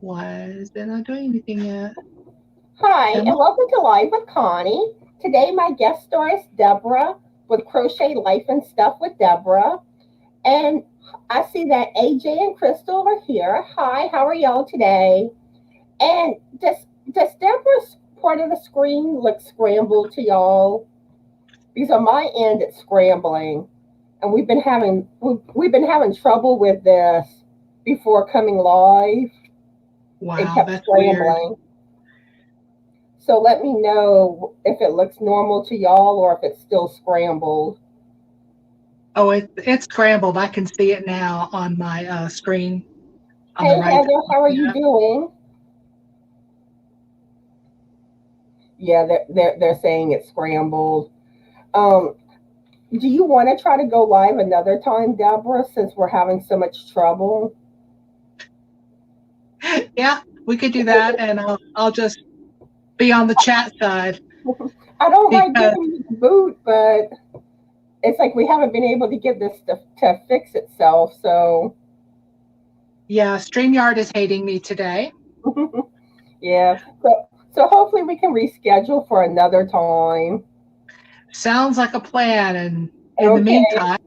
Why is it not doing anything yet? Hi, Come and on. welcome to Live with Connie. Today, my guest star is Debra with Crochet Life and Stuff with Debra. And I see that AJ and Crystal are here. Hi, how are y'all today? And does Debra's part of the screen look scrambled to y'all? Because on my end, it's scrambling, and we've been having trouble with this before coming live. It Wow, kept that's weird. scrambling. So let me know if it looks normal to y'all or if it's still scrambled. Oh, it's scrambled. I can see it now on my screen on the Hey right. Heather, how are you Yeah. doing? Yeah, they're saying it's scrambled. Um, do you want to try to go live another time, Deborah, since we're having so much trouble? Yeah, we could do that, and I'll just be on the chat side I don't mind because giving you the boot, but it's like we haven't been able to get this to fix itself. So yeah, StreamYard is hating me today. yeah, so hopefully we can reschedule for another time. Sounds like a plan, and in the Okay. meantime,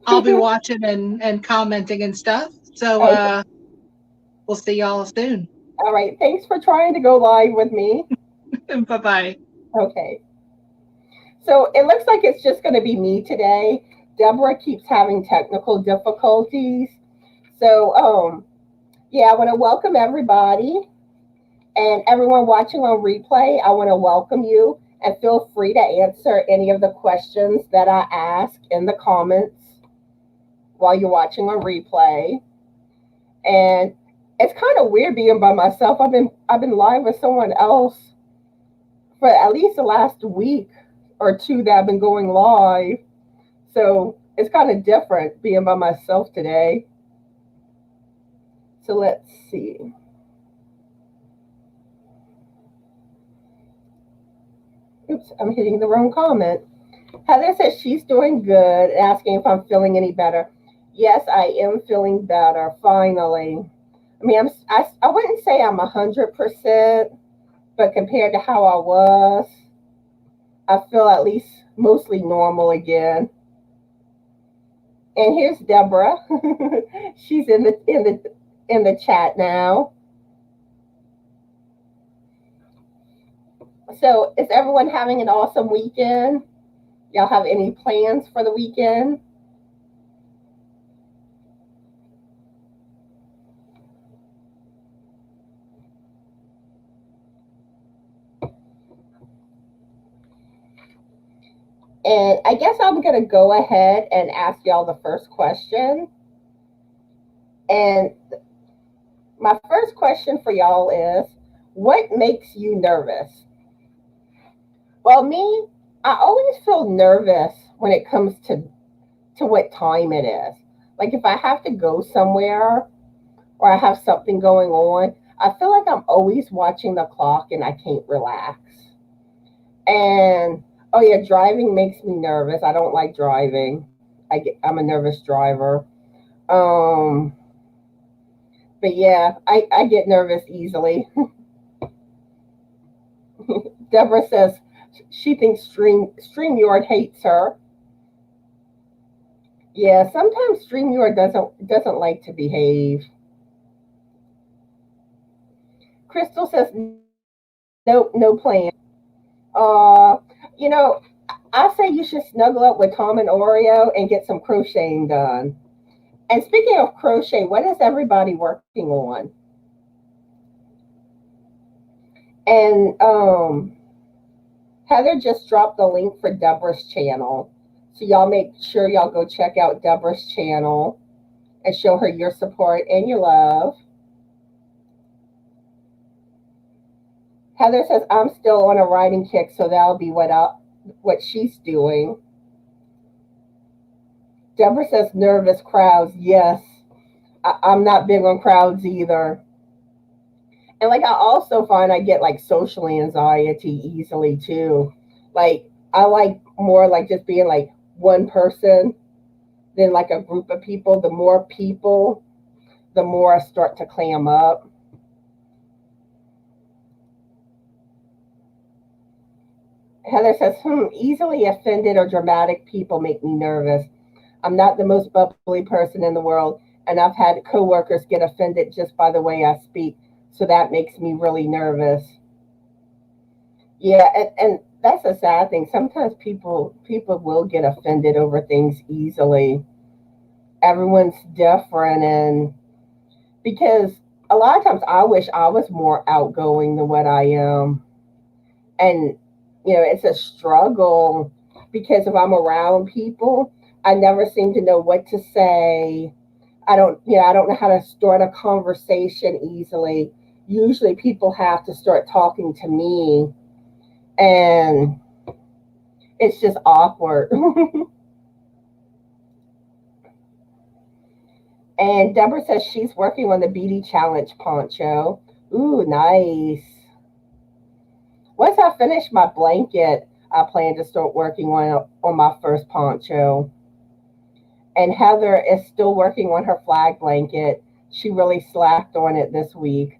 I'll be watching and commenting and stuff. So Okay. we'll see y'all soon. All right. Thanks for trying to go live with me. Bye bye. Okay. So it looks like it's just going to be me today. Deborah keeps having technical difficulties. So, yeah, I want to welcome everybody and everyone watching on replay. I want to welcome you and feel free to answer any of the questions that I ask in the comments while you're watching on replay. And it's kind of weird being by myself. I've been live with someone else for at least the last week or two that I've been going live. So it's kind of different being by myself today. So let's see. Oops, I'm hitting the wrong comment. Heather says she's doing good, asking if I'm feeling any better. Yes, I am feeling better, finally. I mean, I wouldn't say I'm 100%, but compared to how I was, I feel at least mostly normal again. And here's Deborah. She's in the chat now. So, is everyone having an awesome weekend? Y'all have any plans for the weekend? And I guess I'm going to go ahead and ask y'all the first question. And my first question for y'all is, what makes you nervous? Well, me, I always feel nervous when it comes to what time it is. Like if I have to go somewhere or I have something going on, I feel like I'm always watching the clock and I can't relax. And oh yeah, driving makes me nervous. I don't like driving. I'm a nervous driver. Um, but yeah, I get nervous easily. Deborah says she thinks StreamYard hates her. Yeah, sometimes StreamYard doesn't like to behave. Crystal says nope, no plan. Uh, you know, I say you should snuggle up with Tom and Oreo and get some crocheting done. And speaking of crochet, what is everybody working on? And Heather just dropped the link for Deborah's channel. So y'all make sure y'all go check out Deborah's channel and show her your support and your love. Heather says I'm still on a writing kick, so that'll be what she's doing. Deborah says nervous crowds. Yes, I'm not big on crowds either. And like I also find I get like social anxiety easily too. Like I like more like just being like one person than like a group of people. The more people, the more I start to clam up. Heather says, easily offended or dramatic people make me nervous. I'm not the most bubbly person in the world, and I've had coworkers get offended just by the way I speak, so that makes me really nervous. Yeah, and that's a sad thing. Sometimes people will get offended over things easily. Everyone's different, and because a lot of times I wish I was more outgoing than what I am. And it's a struggle because if I'm around people, I never seem to know what to say. I don't know how to start a conversation easily. Usually people have to start talking to me, and it's just awkward. And Deborah says she's working on the beauty challenge poncho. Ooh, nice. Once I finish my blanket, I plan to start working on my first poncho. And Heather is still working on her flag blanket. She really slacked on it this week.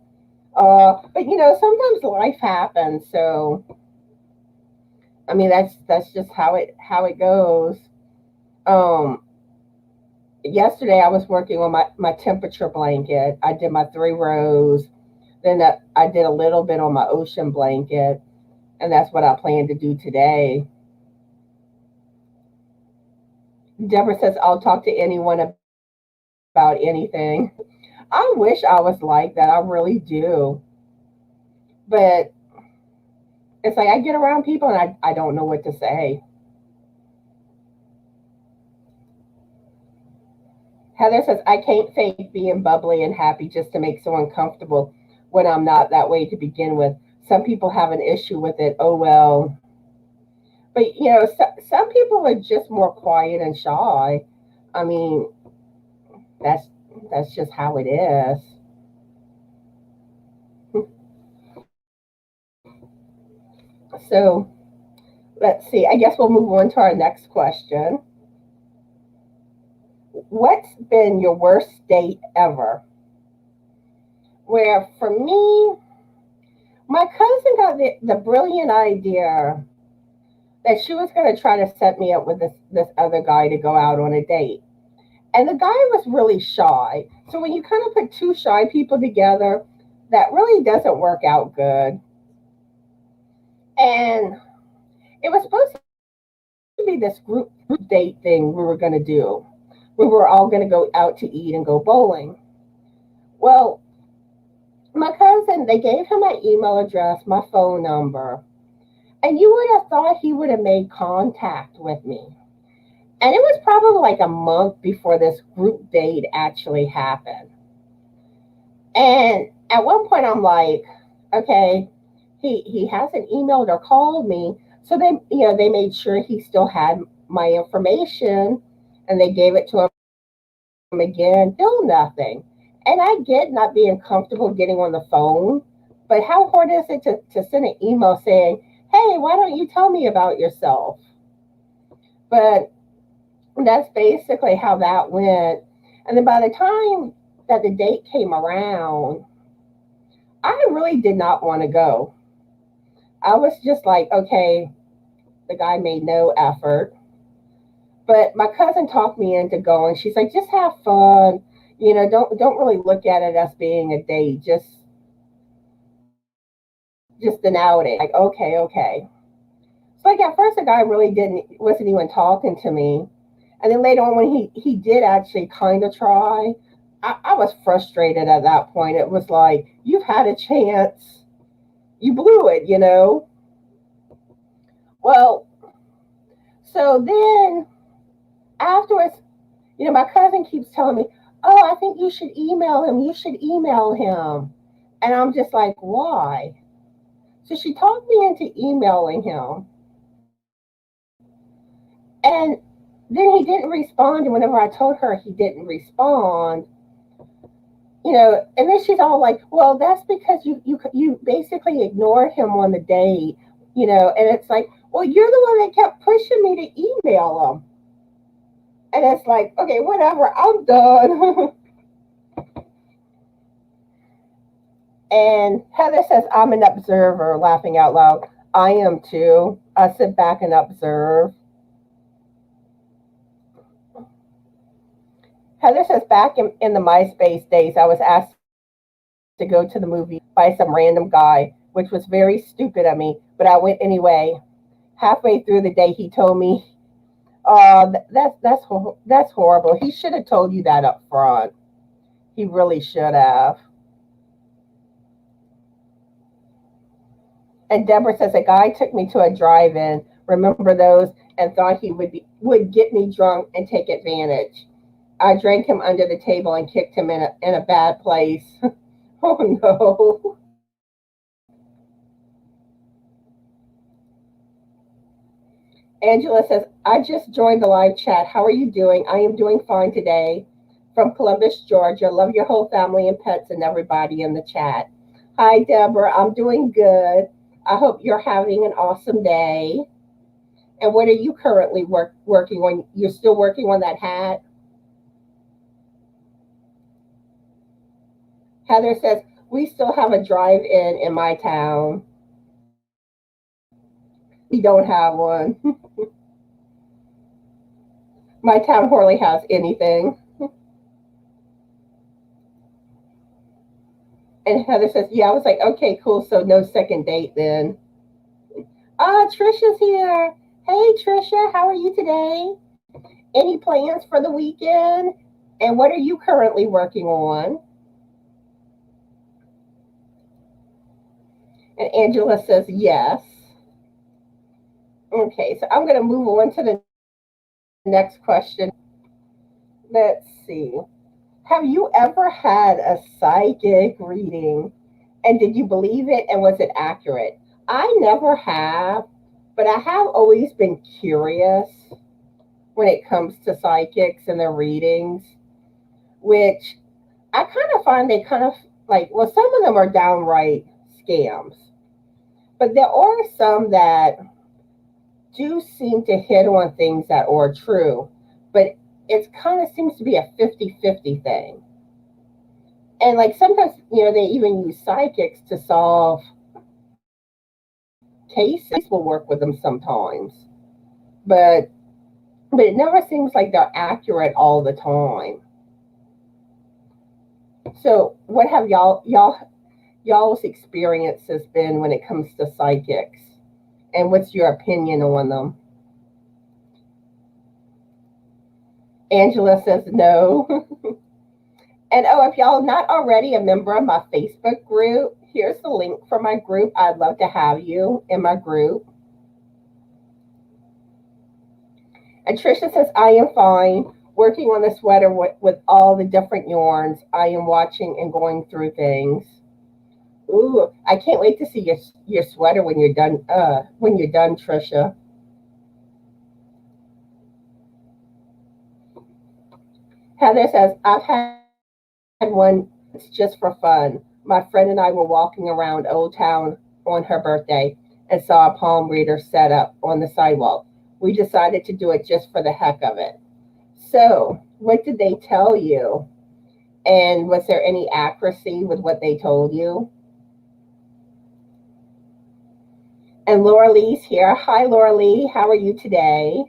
But sometimes life happens. So I mean, that's just how it goes. Um, Yesterday I was working on my temperature blanket. I did my 3 rows. Then I did a little bit on my ocean blanket, and that's what I plan to do today. Deborah says, I'll talk to anyone about anything. I wish I was like that. I really do. But it's like I get around people and I don't know what to say. Heather says, I can't fake being bubbly and happy just to make someone comfortable when I'm not that way to begin with. Some people have an issue with it. Oh, well. But, some people are just more quiet and shy. I mean, that's that's just how it is. So let's see. I guess we'll move on to our next question. What's been your worst date ever? Where for me, my cousin got the brilliant idea that she was going to try to set me up with this other guy to go out on a date. And the guy was really shy. So when you kind of put two shy people together, that really doesn't work out good. And it was supposed to be this group date thing we were going to do. We were all going to go out to eat and go bowling. Well, my cousin, they gave him my email address, my phone number, and you would have thought he would have made contact with me. And it was probably like a month before this group date actually happened. And at one point, I'm like, okay, he hasn't emailed or called me. So they made sure he still had my information, and they gave it to him again. Still nothing. And I get not being comfortable getting on the phone, but how hard is it to send an email saying, hey, why don't you tell me about yourself? But that's basically how that went. And then by the time that the date came around, I really did not want to go. I was just like, okay, the guy made no effort. But my cousin talked me into going. She's like, just have fun. Don't really look at it as being a date. Just an outing. Like, okay, okay. So like at first the guy really wasn't even talking to me. And then later on when he did actually kind of try, I was frustrated at that point. It was like, you've had a chance. You blew it. Well, so then afterwards, my cousin keeps telling me, oh, I think you should email him. You should email him. And I'm just like, why? So she talked me into emailing him. And then he didn't respond. And whenever I told her he didn't respond, and then she's all like, well, that's because you basically ignored him on the date, and it's like, well, you're the one that kept pushing me to email him. And it's like, okay, whatever, I'm done. And Heather says, I'm an observer, laughing out loud. I am too. I sit back and observe. Heather says, back in the MySpace days, I was asked to go to the movie by some random guy, which was very stupid of me, but I went anyway. Halfway through the day, he told me, "Oh, that's horrible. He should have told you that up front. He really should have." And Debra says, a guy took me to a drive-in. Remember those? And thought he would get me drunk and take advantage. I drank him under the table and kicked him in a bad place. Oh no. Angela says, I just joined the live chat. How are you doing? I am doing fine today. From Columbus, Georgia. Love your whole family and pets and everybody in the chat. Hi, Deborah. I'm doing good. I hope you're having an awesome day. And what are you currently working on? You're still working on that hat? Heather says, we still have a drive-in in my town. We don't have one. My town hardly has anything. And Heather says, yeah, I was like, okay, cool. So no second date then. Trisha's here. Hey, Trisha, how are you today? Any plans for the weekend? And what are you currently working on? And Angela says, yes. Okay, so I'm going to move on to the next question. Let's see. Have you ever had a psychic reading? And did you believe it? And was it accurate? I never have, but I have always been curious when it comes to psychics and their readings, which I kind of find they kind of like, well, some of them are downright scams, but there are some that do seem to hit on things that are true, but it kind of seems to be a 50-50 thing. And like sometimes, they even use psychics to solve cases. Will work with them sometimes, but it never seems like they're accurate all the time. So what have y'all's experiences been when it comes to psychics? And what's your opinion on them? Angela says no. And if y'all not already a member of my Facebook group, here's the link for my group. I'd love to have you in my group. And Trisha says, I am fine. Working on the sweater with all the different yarns. I am watching and going through things. Ooh, I can't wait to see your sweater when you're done. Trisha. Heather says, I've had one. It's just for fun. My friend and I were walking around Old Town on her birthday and saw a palm reader set up on the sidewalk. We decided to do it just for the heck of it. So, what did they tell you? And was there any accuracy with what they told you? And Laura Lee's here. Hi, Laura Lee. How are you today?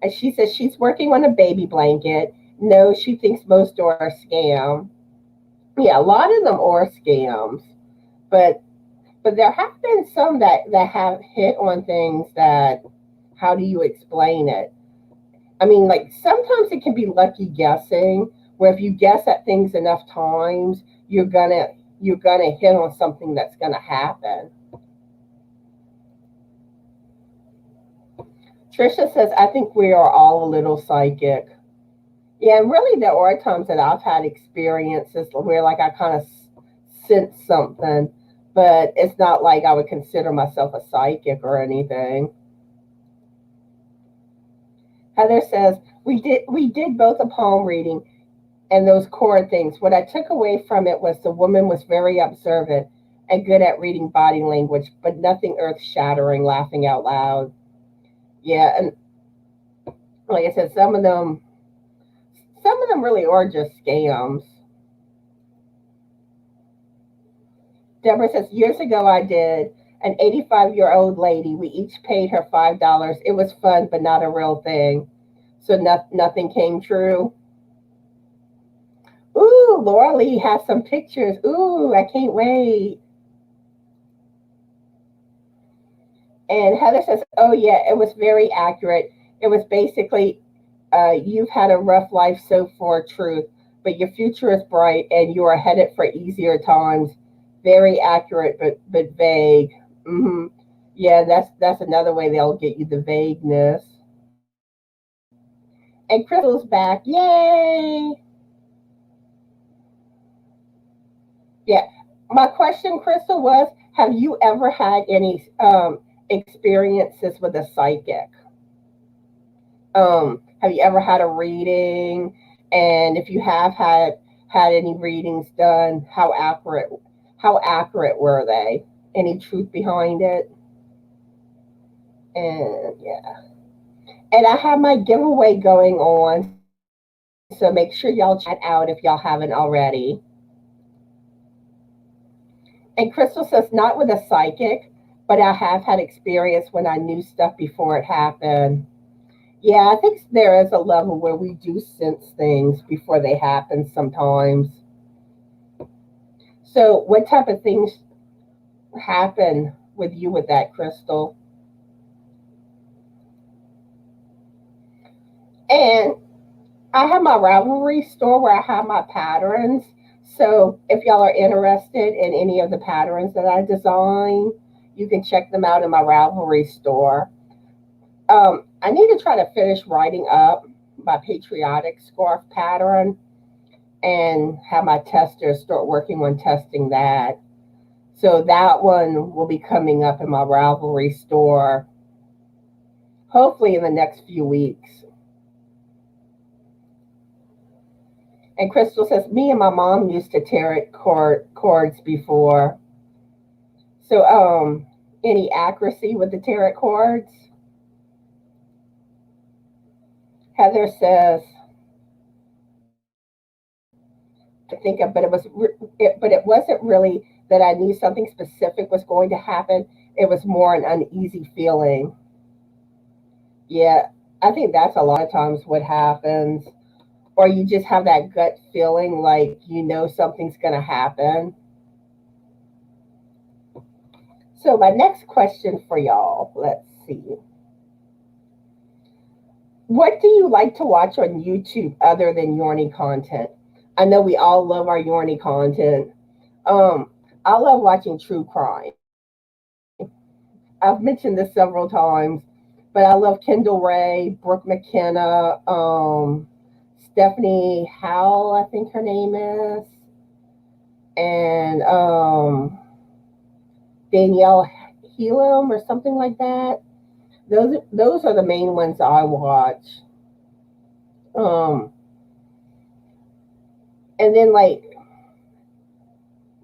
And she says she's working on a baby blanket. No, she thinks most are a scam. Yeah, a lot of them are scams. But there have been some that have hit on things that, how do you explain it? I mean, like sometimes it can be lucky guessing, where if you guess at things enough times, you're gonna hit on something that's gonna happen. Trisha says, I think we are all a little psychic. Yeah, and really there are times that I've had experiences where like I kind of sense something, but it's not like I would consider myself a psychic or anything. Heather says, we did both a palm reading and those core things. What I took away from it was the woman was very observant and good at reading body language, but nothing earth-shattering, laughing out loud. Yeah, and like I said, some of them really are just scams. Debra says, years ago I did. An 85-year-old lady. We each paid her $5. It was fun, but not a real thing. So nothing came true. Ooh, Laura Lee has some pictures. Ooh, I can't wait. And Heather says, oh, yeah, it was very accurate. It was basically, you've had a rough life so far, truth, but your future is bright and you are headed for easier times. Very accurate, but vague. Mm-hmm. Yeah, that's another way they'll get you, the vagueness. And Crystal's back. Yay! Yeah. My question, Crystal, was, have you ever had any experiences with a psychic? Have you ever had a reading? And if you have had any readings done, how accurate were they? Any truth behind it? And yeah. And I have my giveaway going on. So make sure y'all check out if y'all haven't already. And Crystal says, not with a psychic, but I have had experience when I knew stuff before it happened. Yeah, I think there is a level where we do sense things before they happen sometimes. So what type of things happen with you with that, Crystal? And I have my Ravelry store where I have my patterns. So if y'all are interested in any of the patterns that I design, you can check them out in my Ravelry store. I need to try to finish writing up my patriotic scarf pattern and have my testers start working on testing that. So that one will be coming up in my Ravelry store, hopefully in the next few weeks. And Crystal says, me and my mom used to tarot cards before. So, any accuracy with the tarot cards? Heather says, I think, but it wasn't really that I knew something specific was going to happen. It was more an uneasy feeling. Yeah, I think that's a lot of times what happens. Or you just have that gut feeling like you know something's going to happen. So my next question for y'all, let's see. What do you like to watch on YouTube other than Yorny content? I know we all love our Yorny content. I love watching true crime. I've mentioned this several times, but I love Kendall Ray, Brooke McKenna, Stephanie Howell, I think her name is, and Danielle Helam or something like that. Those are the main ones I watch. And then like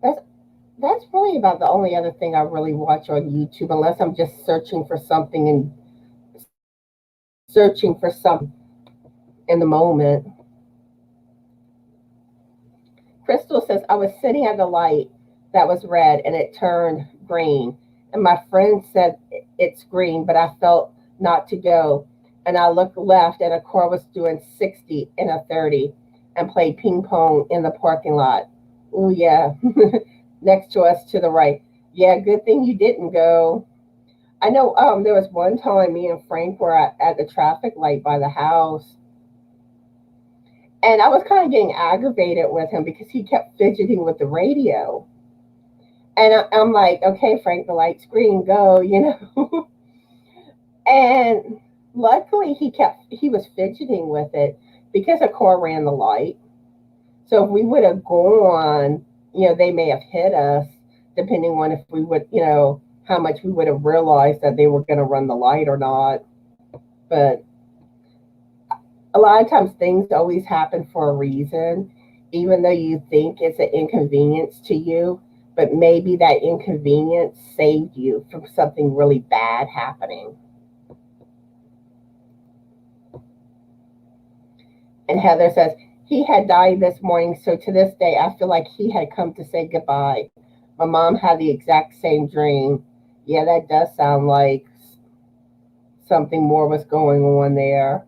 that's really about the only other thing I really watch on YouTube, unless I'm just searching for something in the moment. Crystal says, I was sitting at the light that was red and it turned green. And my friend said it's green, but I felt not to go. And I looked left and a car was doing 60 in a 30 and played ping pong in the parking lot. Oh, yeah. Next to us to the right. Yeah, good thing you didn't go. I know there was one time me and Frank were at the traffic light by the house. And I was kind of getting aggravated with him because he kept fidgeting with the radio. And I'm like, okay, Frank, the light's green, go, you know. And luckily he was fidgeting with it because a car ran the light. So if we would have gone, you know, they may have hit us, depending on if we would, you know, how much we would have realized that they were going to run the light or not. But a lot of times things always happen for a reason, even though you think it's an inconvenience to you, but maybe that inconvenience saved you from something really bad happening. And Heather says, he had died this morning, so to this day, I feel like he had come to say goodbye. My mom had the exact same dream. Yeah, that does sound like something more was going on there.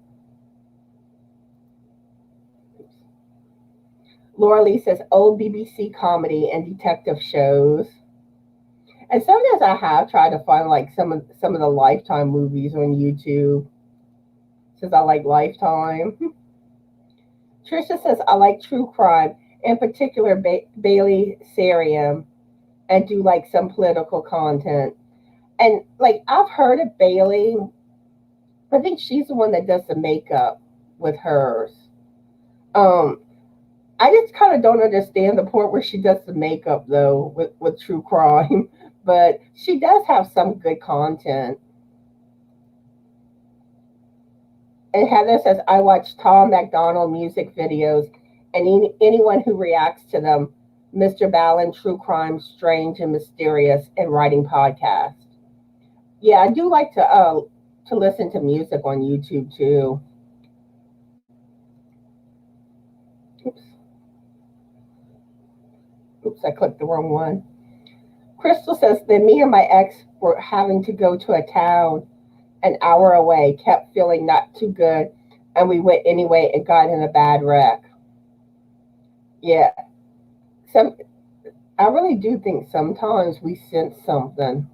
Laura Lee says old BBC comedy and detective shows. And sometimes I have tried to find like some of the Lifetime movies on YouTube, since I like Lifetime. Trisha says I like true crime, in particular Bailey Sarium, and do like some political content. And like I've heard of Bailey. I think she's the one that does the makeup with hers. Um, I just kind of don't understand the part where she does the makeup though with true crime, but she does have some good content. And Heather says I watch Tom McDonald music videos and anyone who reacts to them. Mr. Ballin, true crime, strange and mysterious, and writing podcasts. Yeah, I do like to listen to music on YouTube too. Oops, oops, I clicked the wrong one. Crystal says that me and my ex were having to go to a town an hour away, kept feeling not too good, and we went anyway and got in a bad wreck. Yeah, some I really do think sometimes we sense something.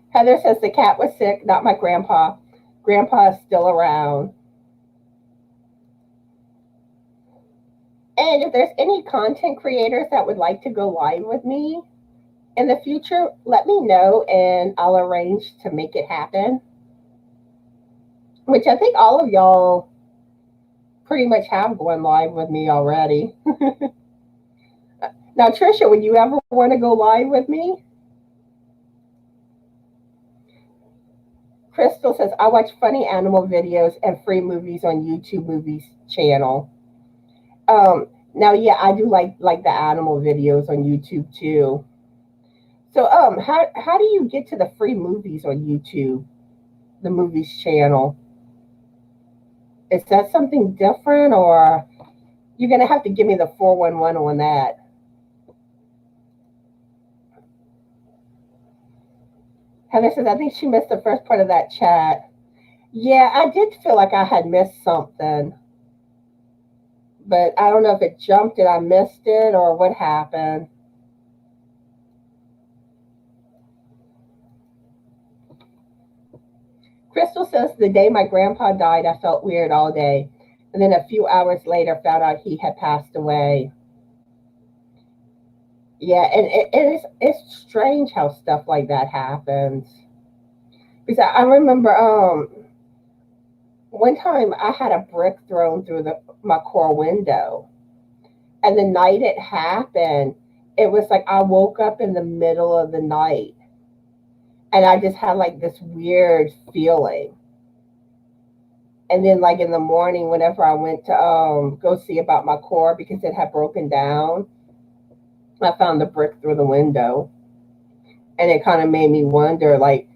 Heather says the cat was sick, not my grandpa. Grandpa is still around. And if there's any content creators that would like to go live with me in the future, let me know and I'll arrange to make it happen. Which I think all of y'all pretty much have gone live with me already. Now, Trisha, would you ever want to go live with me? Crystal says, I watch funny animal videos and free movies on YouTube Movies channel. Now, yeah, I do like the animal videos on YouTube too. So, how do you get to the free movies on YouTube, the Movies channel? Is that something different, or you're gonna have to give me the 411 on that? Heather says, I think she missed the first part of that chat. Yeah, I did feel like I had missed something, but I don't know if it jumped and I missed it or what happened. Crystal says, the day my grandpa died, I felt weird all day. And then a few hours later, found out he had passed away. Yeah, and it's strange how stuff like that happens. Because I remember one time I had a brick thrown through my car window. And the night it happened, it was like I woke up in the middle of the night and I just had like this weird feeling. And then like in the morning, whenever I went to go see about my car because it had broken down, I found the brick through the window. And it kind of made me wonder, like,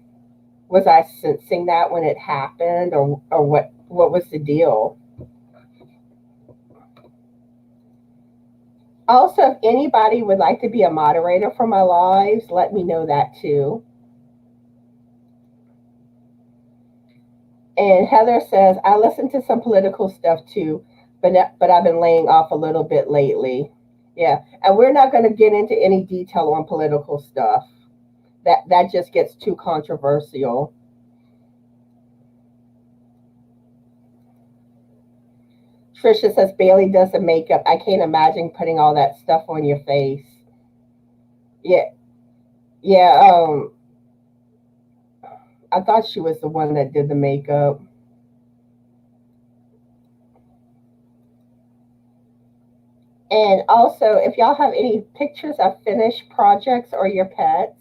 was I sensing that when it happened, or what was the deal? Also, if anybody would like to be a moderator for my lives, let me know that too. And Heather says, I listen to some political stuff too, but I've been laying off a little bit lately. Yeah, and we're not going to get into any detail on political stuff. That just gets too controversial. Trisha says Bailey does the makeup. I can't imagine putting all that stuff on your face. Yeah, yeah. I thought she was the one that did the makeup. And also, if y'all have any pictures of finished projects or your pets,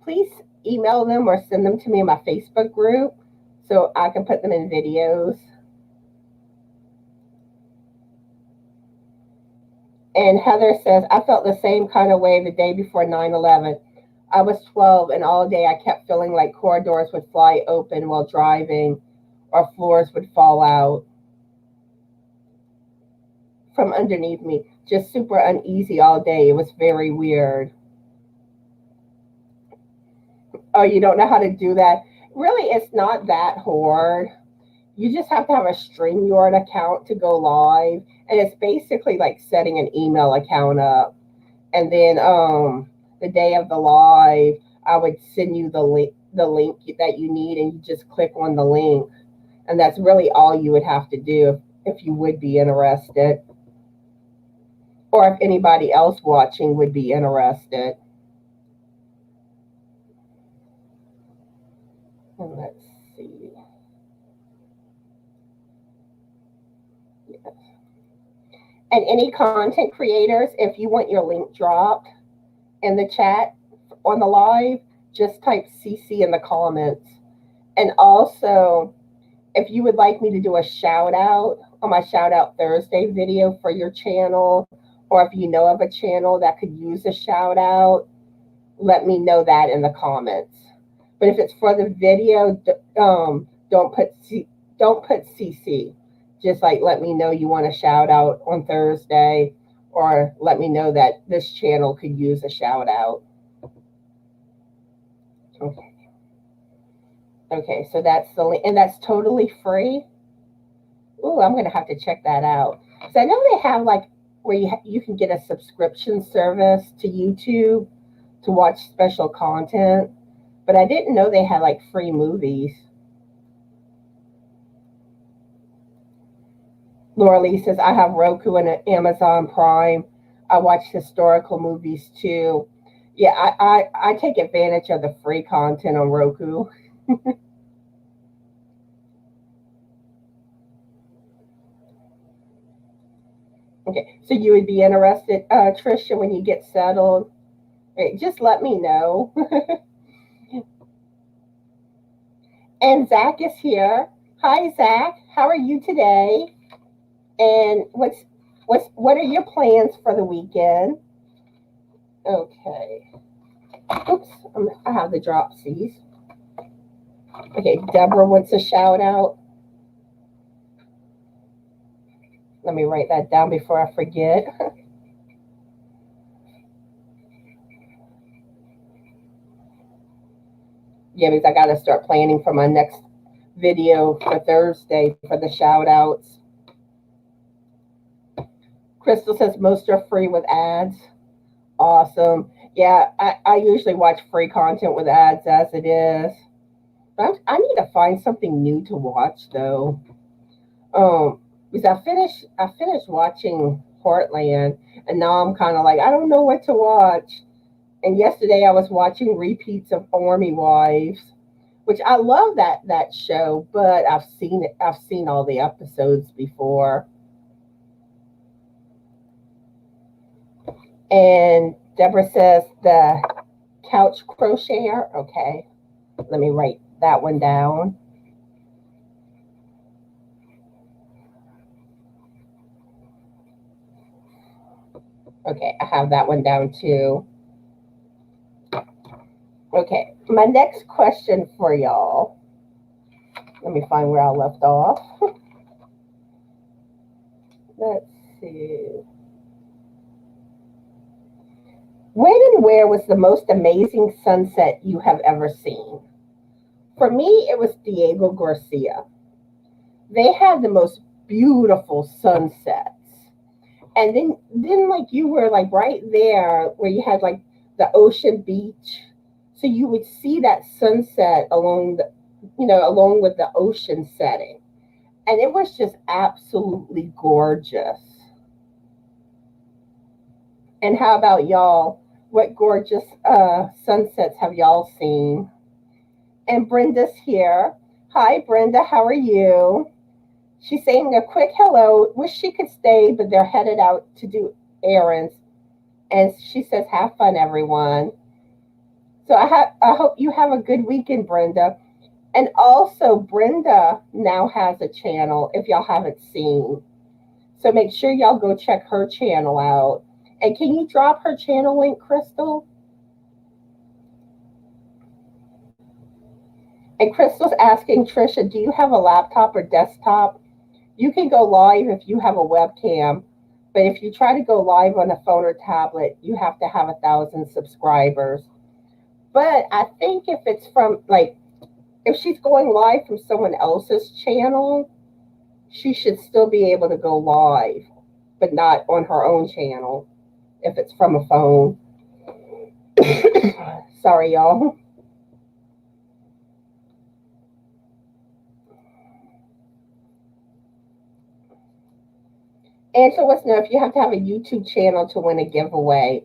please email them or send them to me in my Facebook group so I can put them in videos. And Heather says, I felt the same kind of way the day before 9/11. I was 12 and all day I kept feeling like corridors would fly open while driving or floors would fall out from underneath me. Just super uneasy all day. It was very weird. Oh, you don't know how to do that? Really, it's not that hard. You just have to have a StreamYard account to go live. And it's basically like setting an email account up. And then the day of the live, I would send you the link that you need, and you just click on the link. And that's really all you would have to do if you would be interested, or if anybody else watching would be interested. And let's see. Yes. And any content creators, if you want your link dropped in the chat on the live, just type CC in the comments. And also, if you would like me to do a shout out on my Shout Out Thursday video for your channel, or if you know of a channel that could use a shout out, let me know that in the comments. But if it's for the video, don't put CC. Just like let me know you want a shout out on Thursday, or let me know that this channel could use a shout out. Okay. Okay, so that's the link, and that's totally free. Ooh, I'm gonna have to check that out. So I know they have like where you can get a subscription service to YouTube to watch special content, but I didn't know they had like free movies. Laura Lee says, I have Roku and Amazon Prime. I watch historical movies too. Yeah, I take advantage of the free content on Roku. Okay, so you would be interested, Trisha, when you get settled. Okay, just let me know. And Zach is here. Hi, Zach. How are you today? And what are your plans for the weekend? Okay. Oops, I have the dropsies. Okay, Debra wants a shout out. Let me write that down before I forget. Yeah, because I got to start planning for my next video for Thursday for the shout outs. Crystal says most are free with ads. Awesome. Yeah, I usually watch free content with ads as it is. But I need to find something new to watch though. Because I finished watching Portland, and now I'm kind of like, I don't know what to watch. And yesterday I was watching repeats of Army Wives, which I love that show, but I've seen all the episodes before. And Debra says the couch crocheter. Okay, let me write that one down. Okay, I have that one down too. Okay, my next question for y'all. Let me find where I left off. Let's see. When and where was the most amazing sunset you have ever seen? For me, it was Diego Garcia. They had the most beautiful sunsets. And then like you were like right there where you had like the ocean beach. So you would see that sunset along with the ocean setting. And it was just absolutely gorgeous. And how about y'all? What gorgeous sunsets have y'all seen? And Brenda's here. Hi, Brenda. How are you? She's saying a quick hello. Wish she could stay, but they're headed out to do errands. And she says, have fun, everyone. So I hope you have a good weekend, Brenda. And also, Brenda now has a channel, if y'all haven't seen. So make sure y'all go check her channel out. And can you drop her channel link, Crystal? And Crystal's asking, Trisha, do you have a laptop or desktop? You can go live if you have a webcam. But if you try to go live on a phone or tablet, you have to have 1,000 subscribers. But I think if it's from, like, if she's going live from someone else's channel, she should still be able to go live, but not on her own channel if it's from a phone. Sorry, y'all. Angela wants to know if you have to have a YouTube channel to win a giveaway.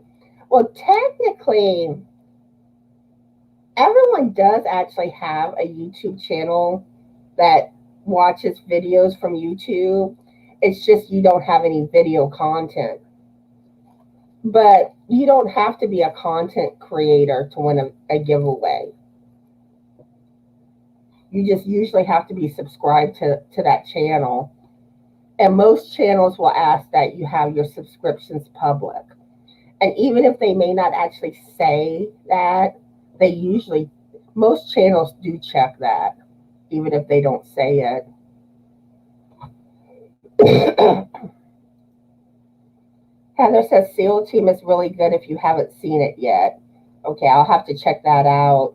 Well, technically, everyone does actually have a YouTube channel that watches videos from YouTube. It's just you don't have any video content. But you don't have to be a content creator to win a giveaway. You just usually have to be subscribed to that channel. And most channels will ask that you have your subscriptions public. And even if they may not actually say that, they usually, most channels do check that, even if they don't say it. Heather says SEAL Team is really good if you haven't seen it yet. Okay, I'll have to check that out.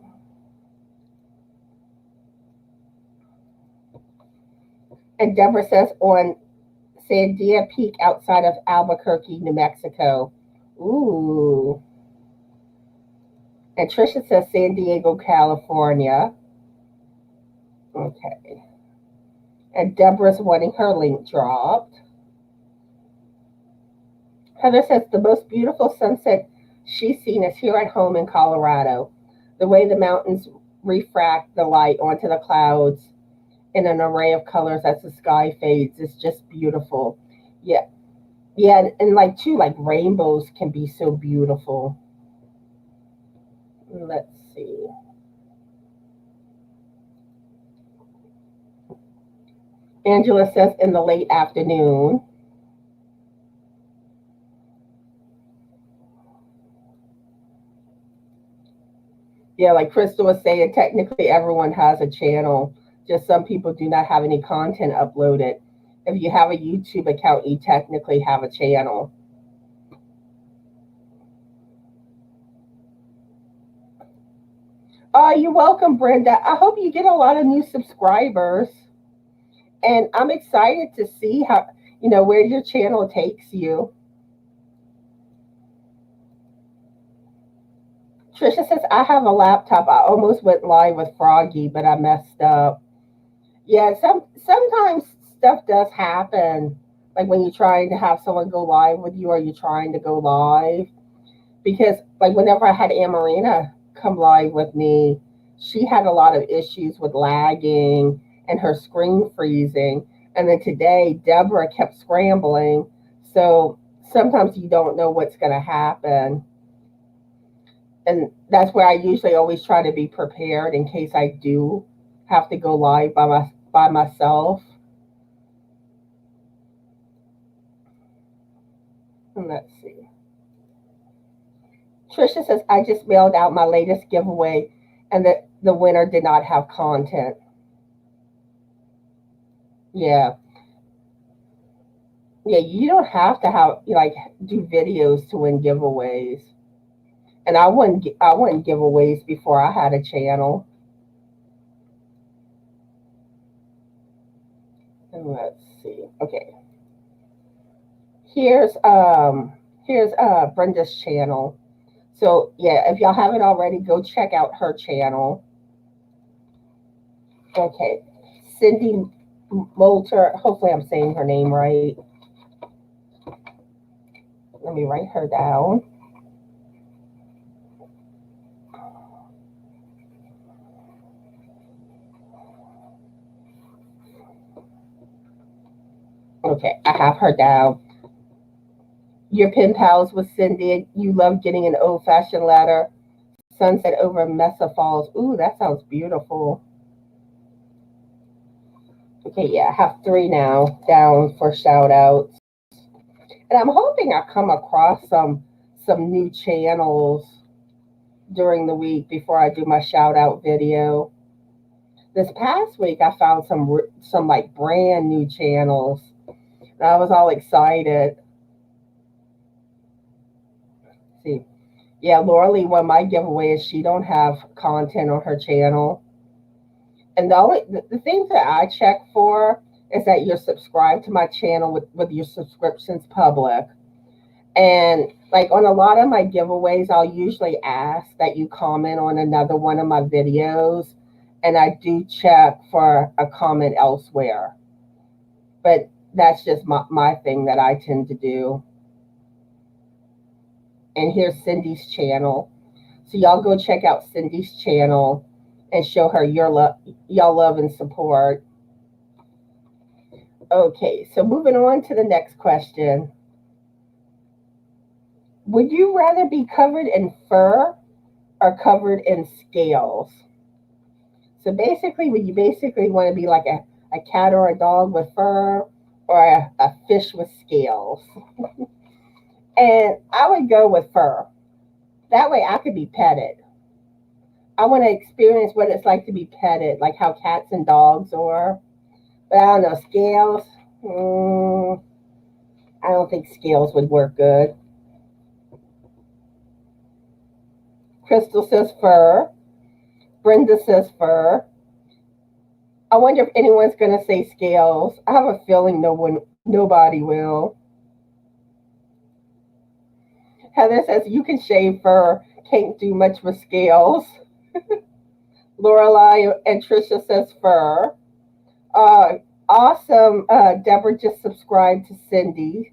And Debra says on Sandia Peak outside of Albuquerque, New Mexico. Ooh. And Trisha says San Diego, California. Okay. And Deborah's wanting her link dropped. Heather says the most beautiful sunset she's seen is here at home in Colorado. The way the mountains refract the light onto the clouds in an array of colors as the sky fades is just beautiful. Yeah. Yeah, and like too, like rainbows can be so beautiful. Let's see. Angela says in the late afternoon. Yeah, like Crystal was saying, technically everyone has a channel. Just some people do not have any content uploaded. If you have a YouTube account, you technically have a channel. Oh, you're welcome, Brenda. I hope you get a lot of new subscribers. And I'm excited to see how, where your channel takes you. Trisha says, I have a laptop. I almost went live with Froggy, but I messed up. Yeah, sometimes stuff does happen. Like when you're trying to have someone go live with you or you're trying to go live. Because like whenever I had Amarina come live with me, she had a lot of issues with lagging and her screen freezing. And then today, Debra kept scrambling. So sometimes you don't know what's going to happen. And that's where I usually always try to be prepared in case I do have to go live by myself. And let's see. Trisha says, I just mailed out my latest giveaway and the winner did not have content. Yeah. Yeah, you don't have to have do videos to win giveaways. And I won giveaways before I had a channel. And let's see. Okay. Here's Brenda's channel. So yeah, if y'all haven't already, go check out her channel. Okay. Cindy Moulter, hopefully I'm saying her name right. Let me write her down. Okay, I have her down. Your pen pals with Cindy. You love getting an old-fashioned letter. Sunset over Mesa Falls. Ooh, that sounds beautiful. Okay, yeah, I have 3 now down for shout-outs. And I'm hoping I come across some new channels during the week before I do my shout-out video. This past week, I found some like brand new channels. And I was all excited. Let's see, Yeah, Laura Lee won my giveaway is she don't have content on her channel. And the things that I check for is that you're subscribed to my channel with your subscriptions public. And like on a lot of my giveaways, I'll usually ask that you comment on another one of my videos. And I do check for a comment elsewhere. But that's just my thing that I tend to do. And here's Cindy's channel. So y'all go check out Cindy's channel and show her y'all love and support. Okay, so moving on to the next question. Would you rather be covered in fur or covered in scales? So basically, would you basically want to be like a cat or a dog with fur or a fish with scales? And I would go with fur. That way I could be petted. I want to experience what it's like to be petted, like how cats and dogs are. But I don't know, scales, I don't think scales would work good. Crystal says fur. Brenda says fur. I wonder if anyone's going to say scales. I have a feeling nobody will. Heather says you can shave fur, can't do much with scales. Lorelai and Trisha says fur. Awesome. Debra just subscribed to Cindy.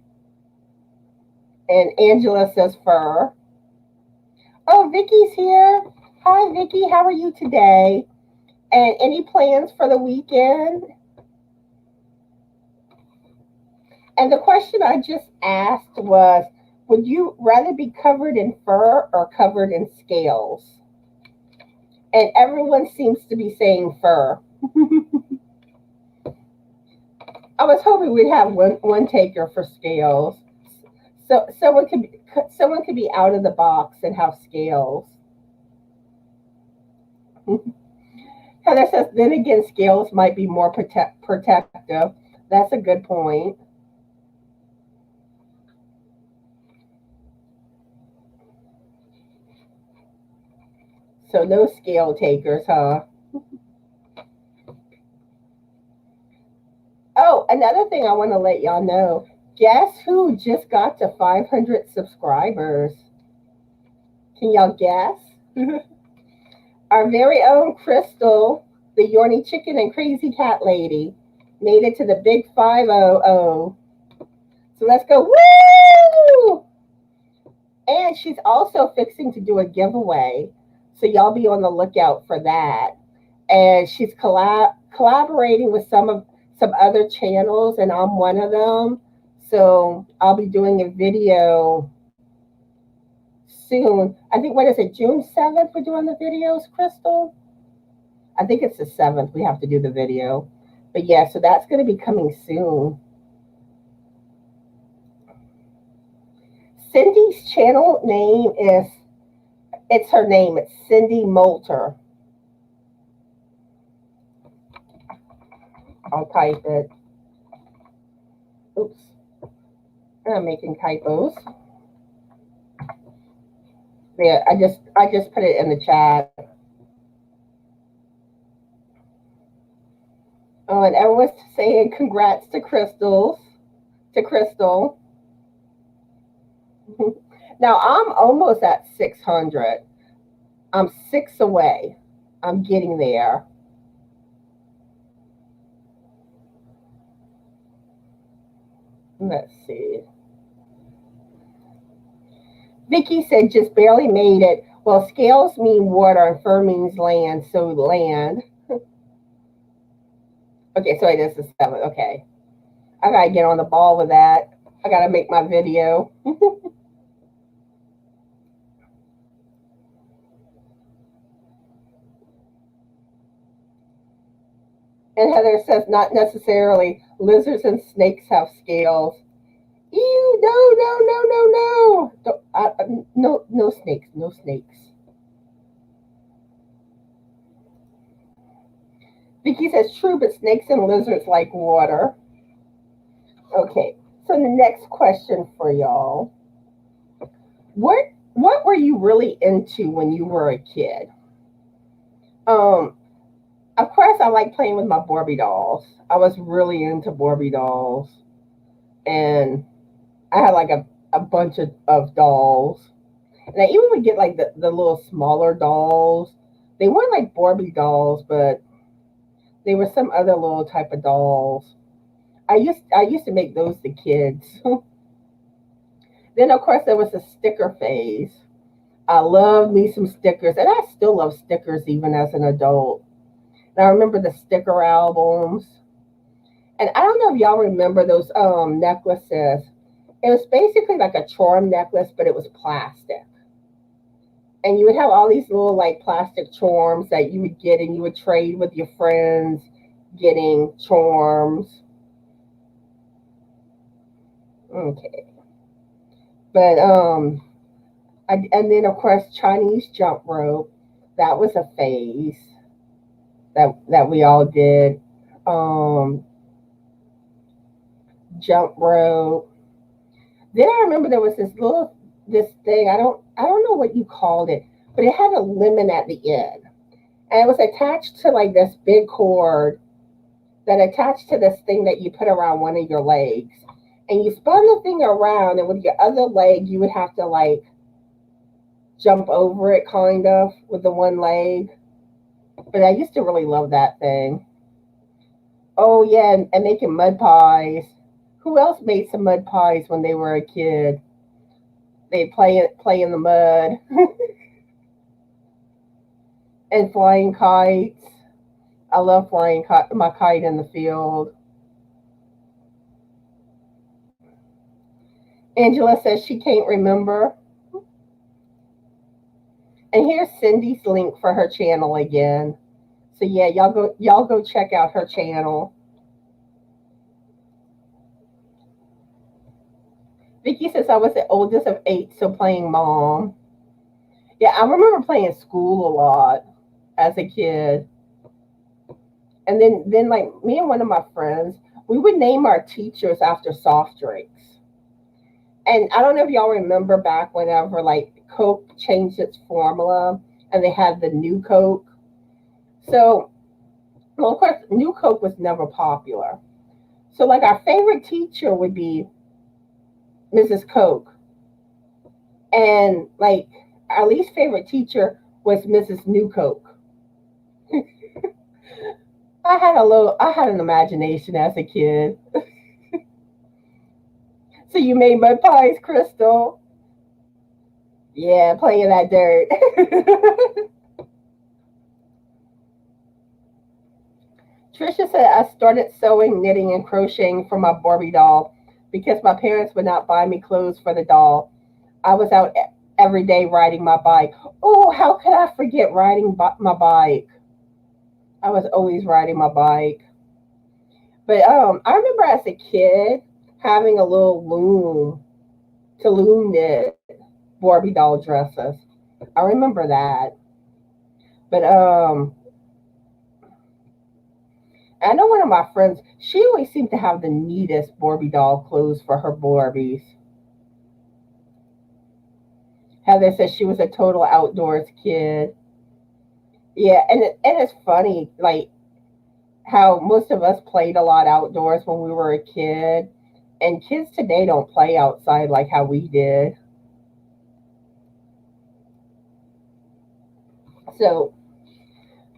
And Angela says fur. Oh, Vicky's here. Hi, Vicky. How are you today? And any plans for the weekend? And the question I just asked was, would you rather be covered in fur or covered in scales? And everyone seems to be saying fur. I was hoping we'd have one taker for scales. So someone could be out of the box and have scales. Heather says, then again, scales might be more protective. That's a good point. So no scale takers, huh? Oh, another thing I want to let y'all know. Guess who just got to 500 subscribers? Can y'all guess? Our very own Crystal, the Yorny Chicken and Crazy Cat Lady, made it to the big 500. So let's go, woo! And she's also fixing to do a giveaway. So y'all be on the lookout for that. And she's collaborating with some other channels, and I'm one of them. So I'll be doing a video soon. I think, what is it, June 7th we're doing the videos, Crystal? I think it's the 7th we have to do the video. But yeah, so that's going to be coming soon. Cindy's channel name it's her name. It's Cindy Moulter. I'll type it. Oops. I'm making typos. Yeah, I just put it in the chat. Oh, and everyone's saying congrats to Crystal. Now I'm almost at 600. I'm 6 away. I'm getting there. Let's see. Vicky said just barely made it. Well, scales mean water and fur means land, so land. Okay, so it is the 7th. Okay. I gotta get on the ball with that. I gotta make my video. And Heather says not necessarily. Lizards and snakes have scales. Ew, no. No snakes, no snakes. Vicky says true, but snakes and lizards like water. Okay, so the next question for y'all. What what were you really into when you were a kid? Um, of course, I like playing with my Barbie dolls. I was really into Barbie dolls, and I had like a bunch of dolls. And I even would get like the little smaller dolls. They weren't like Barbie dolls, but they were some other little type of dolls. I used to make those the kids. Then of course there was the sticker phase. I loved me some stickers, and I still love stickers even as an adult. And I remember the sticker albums. And I don't know if y'all remember those necklaces. It was basically like a charm necklace, but it was plastic. And you would have all these little like plastic charms that you would get, and you would trade with your friends getting charms. Okay. But and then of course Chinese jump rope. That was a phase that we all did. Um Jump rope. Then I remember there was this thing. I don't know what you called it, but it had a lemon at the end. And it was attached to like this big cord that attached to this thing that you put around one of your legs. And you spun the thing around, and with your other leg you would have to like jump over it kind of with the one leg. But I used to really love that thing. Oh yeah, and making mud pies. Who else made some mud pies when they were a kid? They play in the mud and flying kites. I love flying my kite in the field. Angela says she can't remember. And here's Cindy's link for her channel again. So yeah, y'all go check out her channel. Vicky says I was the oldest of 8, so playing mom. Yeah, I remember playing school a lot as a kid. And then like me and one of my friends, we would name our teachers after soft drinks. And I don't know if y'all remember back whenever like Coke changed its formula and they had the new Coke. So, well, of course, new Coke was never popular. So, like, our favorite teacher would be Mrs. Coke. And, like, our least favorite teacher was Mrs. New Coke. I had an imagination as a kid. So, you made mud pies, Crystal? Yeah, playing that dirt. Trisha said I started sewing, knitting, and crocheting for my Barbie doll because my parents would not buy me clothes for the doll. I was out every day riding my bike. Oh, how could I forget riding my bike? I was always riding my bike. But I remember as a kid having a little loom to loom knit Barbie doll dresses. I remember that. But I know one of my friends, she always seemed to have the neatest Barbie doll clothes for her Barbies. Heather says she was a total outdoors kid. Yeah, and it's funny, like how most of us played a lot outdoors when we were a kid, and kids today don't play outside like how we did. So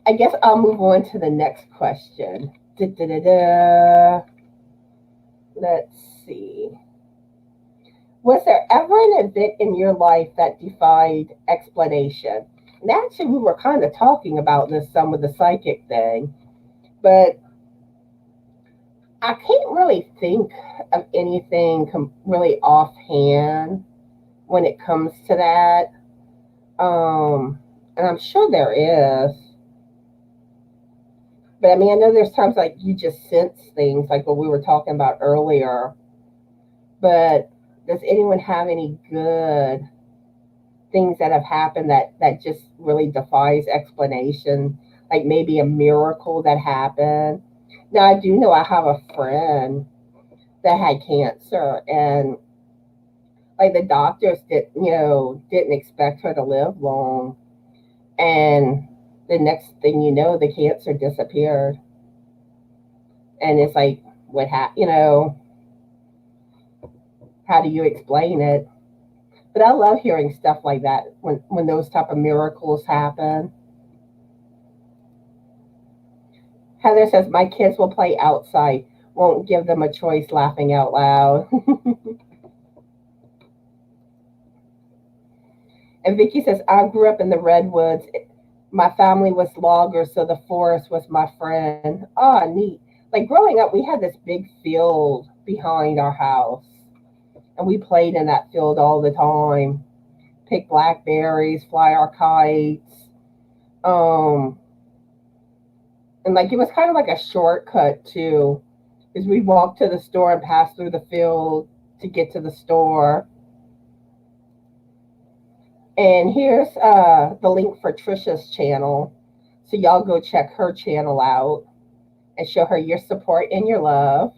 I guess I'll move on to the next question. Da-da-da-da. Let's see. Was there ever an event in your life that defied explanation? And actually, we were kind of talking about this some with the psychic thing, but I can't really think of anything really offhand when it comes to that. And I'm sure there is. But I mean, I know there's times like you just sense things, like what we were talking about earlier. But does anyone have any good things that have happened that just really defies explanation? Like maybe a miracle that happened. Now, I do know I have a friend that had cancer, and like the doctors didn't expect her to live long, and the next thing you know, the cancer disappeared, and it's like, what happened? How do you explain it? But I love hearing stuff like that when those type of miracles happen. Heather says, my kids will play outside. Won't give them a choice, laughing out loud. And Vicky says, I grew up in the redwoods. My family was loggers, so the forest was my friend. Oh, neat. Like growing up, we had this big field behind our house, and we played in that field all the time. Pick blackberries, fly our kites. Um, and like it was kind of like a shortcut too, because we walked to the store and passed through the field to get to the store. And here's the link for Trisha's channel. So y'all go check her channel out and show her your support and your love.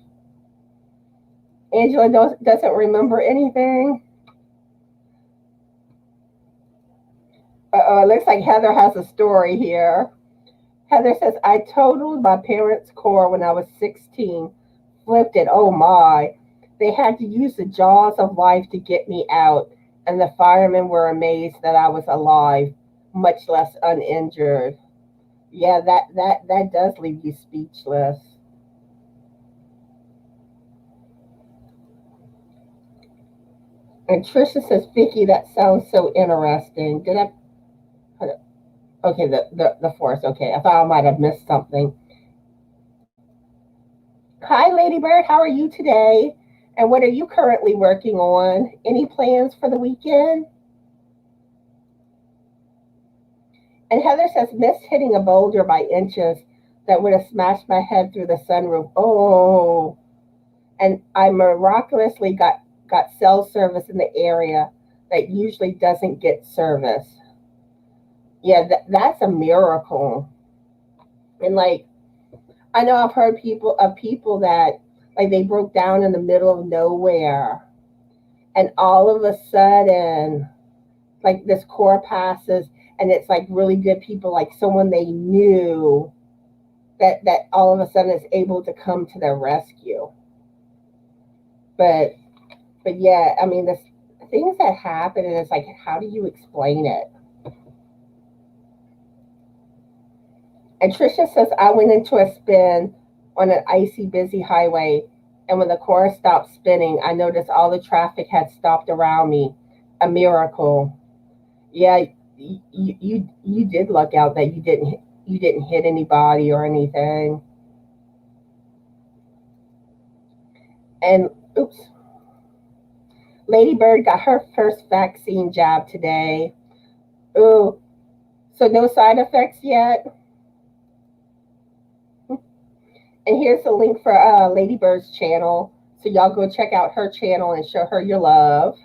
Angela doesn't remember anything. It looks like Heather has a story here. Heather says, I totaled my parents' core when I was 16. Flipped it, oh my. They had to use the jaws of life to get me out, and the firemen were amazed that I was alive, much less uninjured. Yeah, that does leave you speechless. And Trisha says, Vicky, that sounds so interesting. Did I put it? Okay, the force. Okay, I thought I might have missed something. Hi, Ladybird. How are you today? And what are you currently working on? Any plans for the weekend? And Heather says, missed hitting a boulder by inches that would have smashed my head through the sunroof. Oh, and I miraculously got cell service in the area that usually doesn't get service. Yeah, that's a miracle. And like, I know I've heard people that like they broke down in the middle of nowhere, and all of a sudden, like this core passes, and it's like really good people, like someone they knew, that all of a sudden is able to come to their rescue. But yeah, I mean, the things that happen, and it's like, how do you explain it? And Trisha says, I went into a spin on an icy, busy highway, and when the car stopped spinning, I noticed all the traffic had stopped around me. A miracle. Yeah, you did luck out that you didn't hit anybody or anything. And oops, Ladybird got her first vaccine jab today. Ooh, so no side effects yet. And here's the link for Ladybird's channel. So y'all go check out her channel and show her your love.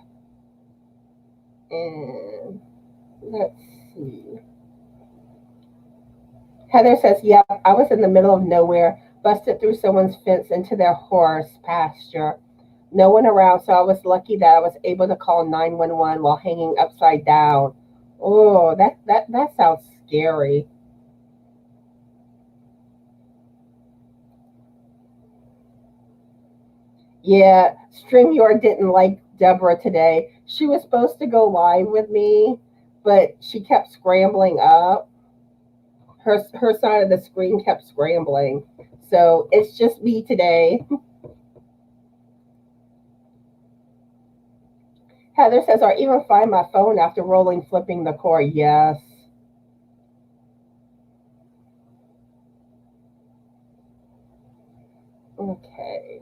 And let's see. Heather says, yep, I was in the middle of nowhere, busted through someone's fence into their horse pasture. No one around, so I was lucky that I was able to call 911 while hanging upside down. Oh, that sounds scary. Yeah, StreamYard didn't like Debra today. She was supposed to go live with me, but she kept scrambling up. Her side of the screen kept scrambling. So it's just me today. Heather says, or even find my phone after rolling, flipping the cord. Yes. Okay.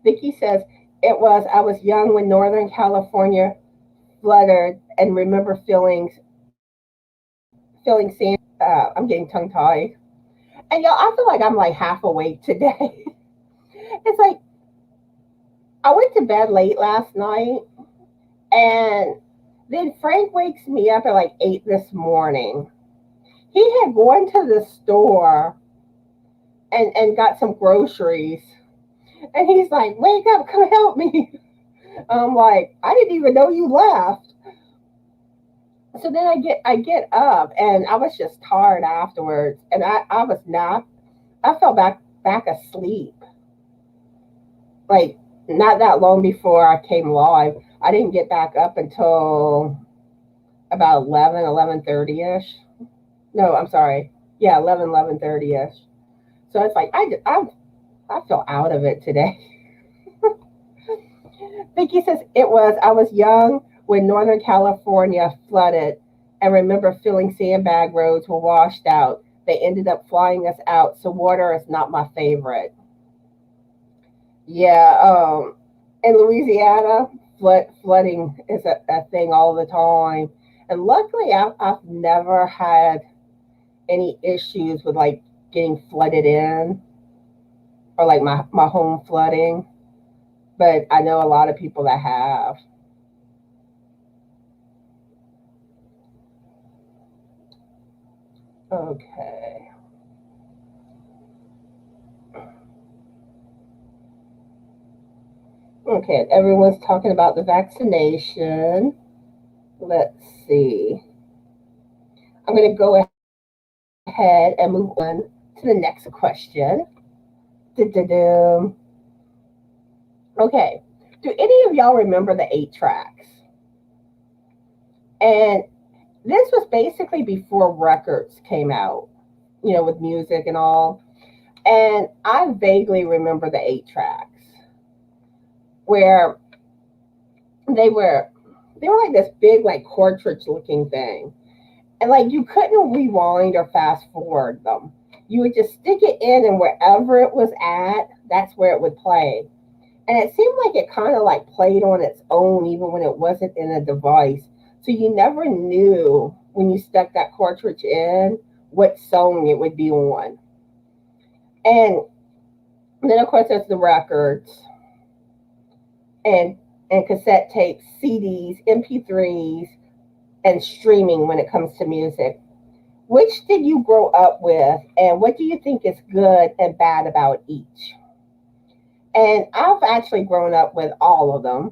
Vicky says, I was young when Northern California flooded and remember feeling sand. I'm getting tongue tied. And y'all, I feel like I'm like half awake today. It's like, I went to bed late last night, and then Frank wakes me up at like 8 this morning. He had gone to the store and got some groceries. And he's like, wake up, come help me. I'm like, I didn't even know you left. So then I get up and I was just tired afterwards, and I was not I fell back asleep like not that long before I came live. I didn't get back up until about 11:30ish. No, I'm sorry. Yeah, 11:30ish. So it's like I feel out of it today. Vicky says I was young when Northern California flooded and remember feeling sandbag roads were washed out. They ended up flying us out, so water is not my favorite. Yeah, in Louisiana, flooding is a thing all the time. And luckily, I've never had any issues with like getting flooded in or like my home flooding. But I know a lot of people that have. Okay. Okay, everyone's talking about the vaccination. Let's see. I'm going to go ahead and move on to the next question. Da-da-da. Okay. Do any of y'all remember the 8 tracks? And this was basically before records came out, with music and all. And I vaguely remember the 8 tracks where they were like this big like cartridge looking thing. And like you couldn't rewind or fast forward them. You would just stick it in and wherever it was at, that's where it would play. And it seemed like it kind of like played on its own even when it wasn't in a device. So you never knew when you stuck that cartridge in what song it would be on. And then of course there's the records and cassette tapes, CDs, MP3s, and streaming when it comes to music. Which did you grow up with, and what do you think is good and bad about each? And I've actually grown up with all of them.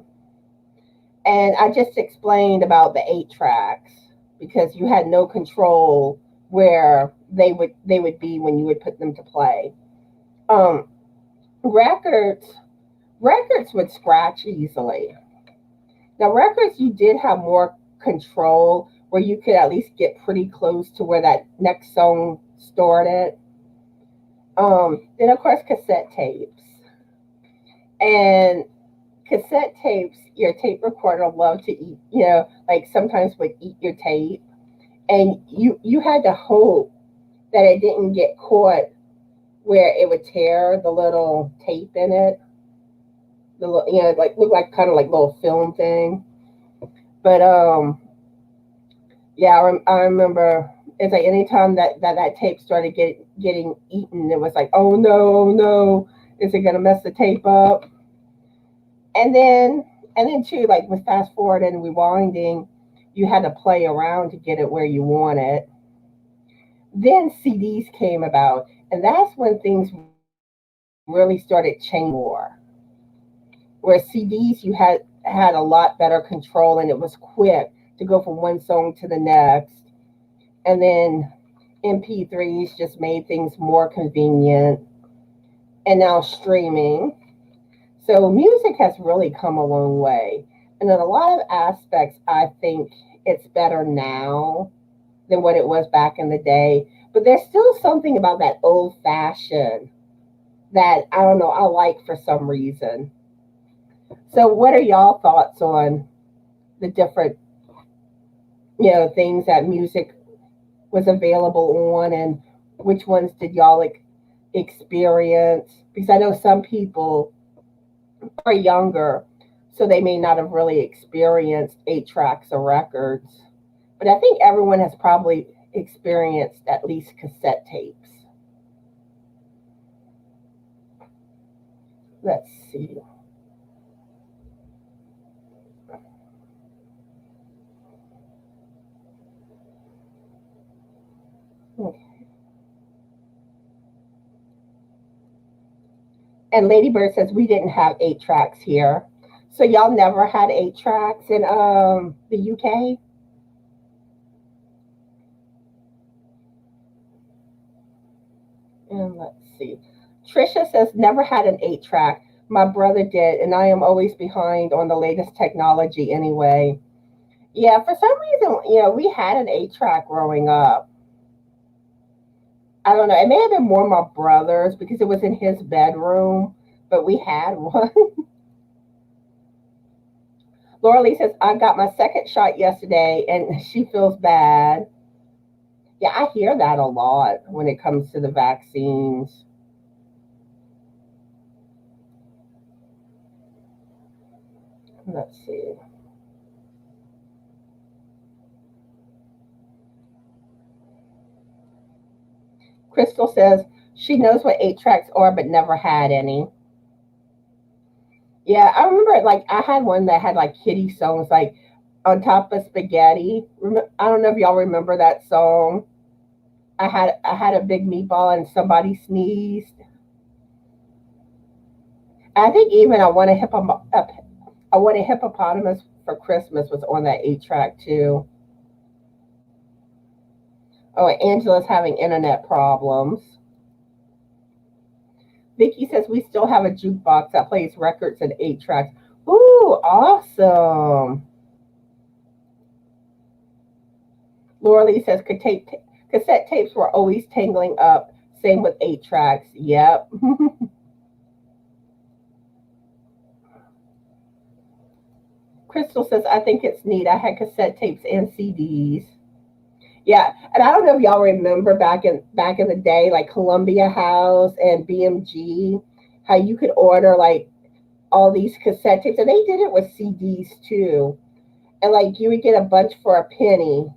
And I just explained about the 8 tracks because you had no control where they would be when you would put them to play. Um, records would scratch easily. Now records you did have more control where you could at least get pretty close to where that next song started. Then of course cassette tapes. And cassette tapes, your tape recorder loved to eat, like sometimes would eat your tape. And you had to hope that it didn't get caught where it would tear the little tape in it. The like look like kind of like little film thing. But yeah, I remember it's like anytime that tape started getting eaten, it was like, oh no, is it gonna mess the tape up? And then too, like with fast forward and rewinding, you had to play around to get it where you want it. Then CDs came about, and that's when things really started changing more. Where CDs you had a lot better control, and it was quick to go from one song to the next. And then MP3s just made things more convenient. And now streaming. So music has really come a long way. And in a lot of aspects, I think it's better now than what it was back in the day. But there's still something about that old fashioned that I don't know, I like for some reason. So what are y'all thoughts on the different, things that music was available on and which ones did y'all experience? Because I know some people are younger, so they may not have really experienced 8 tracks or records. But I think everyone has probably experienced at least cassette tapes. Let's see. Okay. And Ladybird says we didn't have 8 tracks here. So y'all never had 8 tracks in the UK? And let's see. Trisha says never had an 8 track. My brother did, and I am always behind on the latest technology anyway. Yeah, for some reason, we had an 8 track growing up. I don't know. It may have been more my brother's because it was in his bedroom, but we had one. Laura Lee says, I got my second shot yesterday and she feels bad. Yeah, I hear that a lot when it comes to the vaccines. Let's see. Crystal says she knows what 8 tracks are, but never had any. Yeah, I remember like I had one that had like kitty songs like on top of spaghetti. I don't know if y'all remember that song. I had a big meatball and somebody sneezed. I think even I want a hippopotamus for Christmas was on that 8 track too. Oh, Angela's having internet problems. Vicky says we still have a jukebox that plays records and 8 tracks. Ooh, awesome. Laura Lee says cassette tapes were always tangling up. Same with 8 tracks. Yep. Crystal says, I think it's neat. I had cassette tapes and CDs. Yeah, and I don't know if y'all remember back in the day, like Columbia House and BMG, how you could order like all these cassette tapes, and they did it with CDs too. And like you would get a bunch for a penny,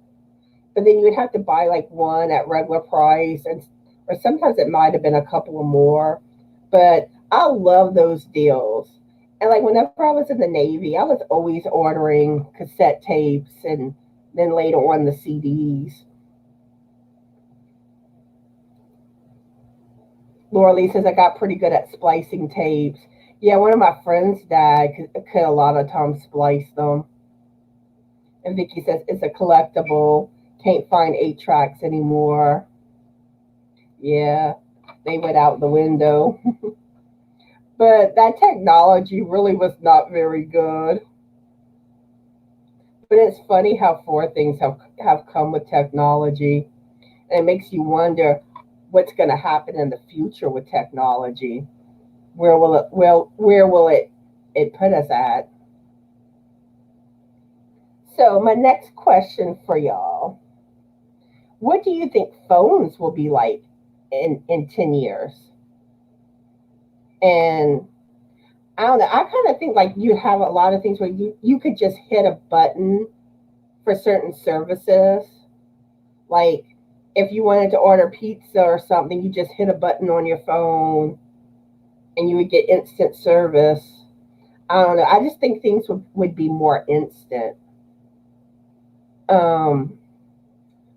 but then you would have to buy like one at regular price, and or sometimes it might have been a couple of more. But I love those deals. And like whenever I was in the Navy, I was always ordering cassette tapes and then later on the CDs. Laura Lee says I got pretty good at splicing tapes. Yeah, one of my friends' dad could a lot of times splice them. And Vicky says it's a collectible. Can't find 8 tracks anymore. Yeah, they went out the window. But that technology really was not very good. But it's funny how far things have come with technology. And it makes you wonder what's going to happen in the future with technology. Where will it put us at? So my next question for y'all. What do you think phones will be like in 10 years? And I don't know. I kind of think like you have a lot of things where you could just hit a button for certain services. Like if you wanted to order pizza or something, you just hit a button on your phone and you would get instant service. I don't know. I just think things would be more instant. Um,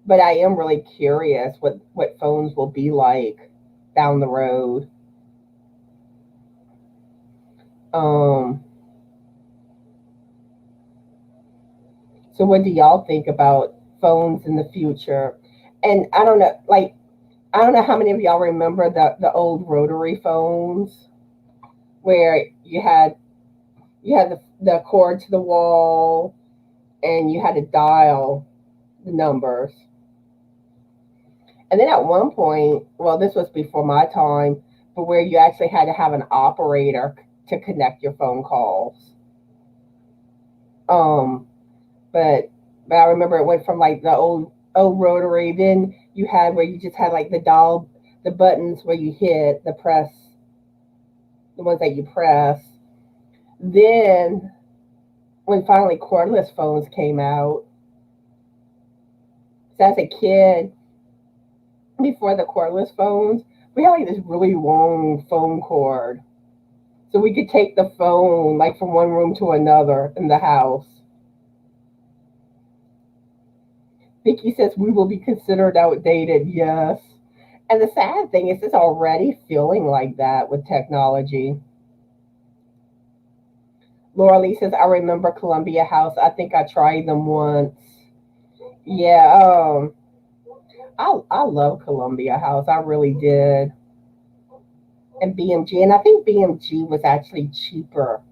but I am really curious what phones will be like down the road. Um, so what do y'all think about phones in the future? And I don't know how many of y'all remember the old rotary phones where you had the cord to the wall and you had to dial the numbers. And then at one point, well, this was before my time, but where you actually had to have an operator to connect your phone calls. Um, but I remember it went from like the old rotary. Then you had where you just had like the buttons where you hit the ones that you press. Then when finally cordless phones came out, so as a kid, before the cordless phones, we had like this really long phone cord. So we could take the phone like from one room to another in the house. Vicky says we will be considered outdated. Yes. And the sad thing is it's already feeling like that with technology. Laura Lee says, I remember Columbia House. I think I tried them once. Yeah, I love Columbia House. I really did. And BMG. And I think BMG was actually cheaper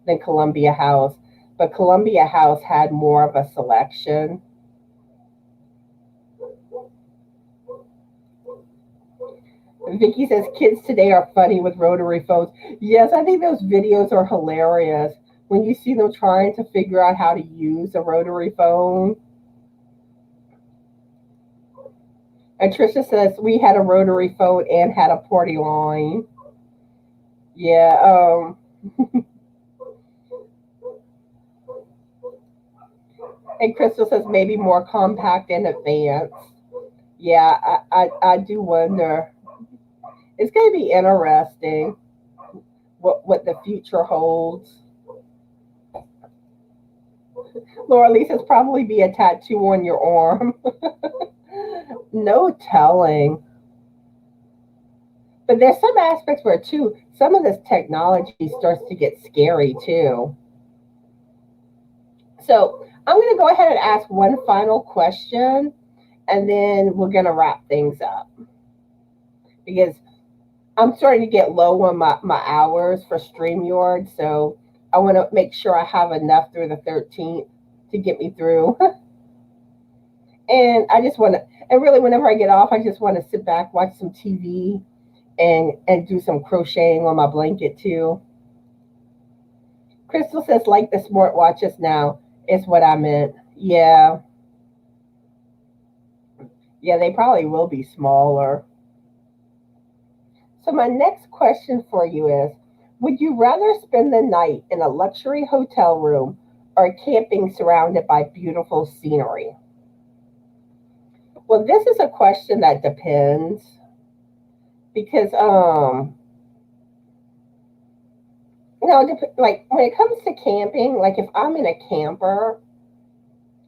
than Columbia House. But Columbia House had more of a selection. Vicky says, kids today are funny with rotary phones. Yes, I think those videos are hilarious. When you see them trying to figure out how to use a rotary phone. And Trisha says, we had a rotary phone and had a party line. Yeah, and Crystal says, maybe more compact and advanced. Yeah, I do wonder. It's going to be interesting what the future holds. Laura Lee says, probably be a tattoo on your arm. No telling. But there's some aspects where, too, some of this technology starts to get scary, too. So I'm going to go ahead and ask one final question, and then we're going to wrap things up. Because I'm starting to get low on my hours for StreamYard, so I want to make sure I have enough through the 13th to get me through. And I just want to, and really whenever I get off, I just want to sit back, watch some TV, and do some crocheting on my blanket too. Crystal says, like the smartwatches now, is what I meant. Yeah. Yeah, they probably will be smaller. So my next question for you is, would you rather spend the night in a luxury hotel room or camping surrounded by beautiful scenery? Well, this is a question that depends because, like when it comes to camping, like if I'm in a camper,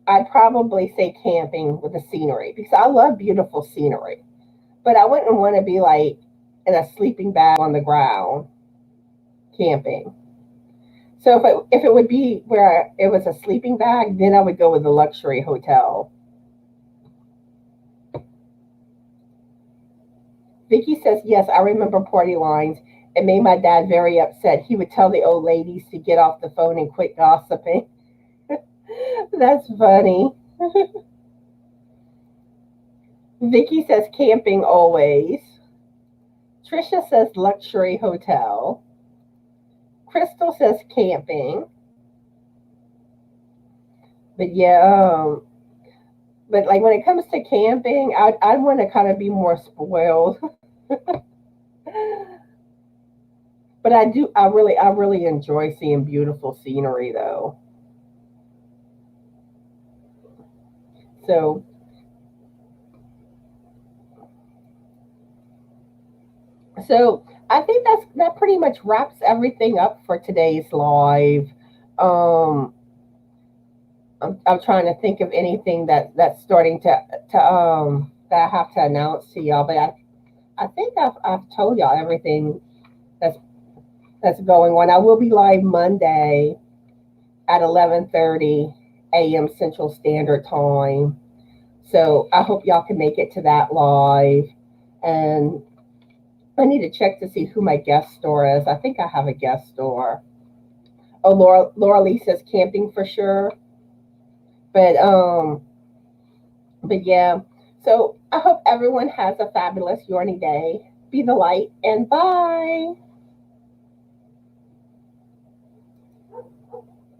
I'd probably say camping with the scenery because I love beautiful scenery, but I wouldn't want to be like in a sleeping bag on the ground camping. So if it would be where it was a sleeping bag, then I would go with the luxury hotel. Vicky says, yes, I remember party lines. It made my dad very upset. He would tell the old ladies to get off the phone and quit gossiping. That's funny. Vicky says camping always. Trisha says luxury hotel. Crystal says camping. But yeah, but like when it comes to camping, I'd want to kind of be more spoiled. But I really enjoy seeing beautiful scenery though. So I think that pretty much wraps everything up for today's live. Um, I'm trying to think of anything that's starting to that I have to announce to y'all, but I think I've told y'all everything that's going on. I will be live Monday at 11:30 a.m. Central Standard Time. So I hope y'all can make it to that live. And I need to check to see who my guest star is. I think I have a guest star. Oh, Laura Lee says camping for sure. But yeah. So I hope everyone has a fabulous Yorny day. Be the light and bye.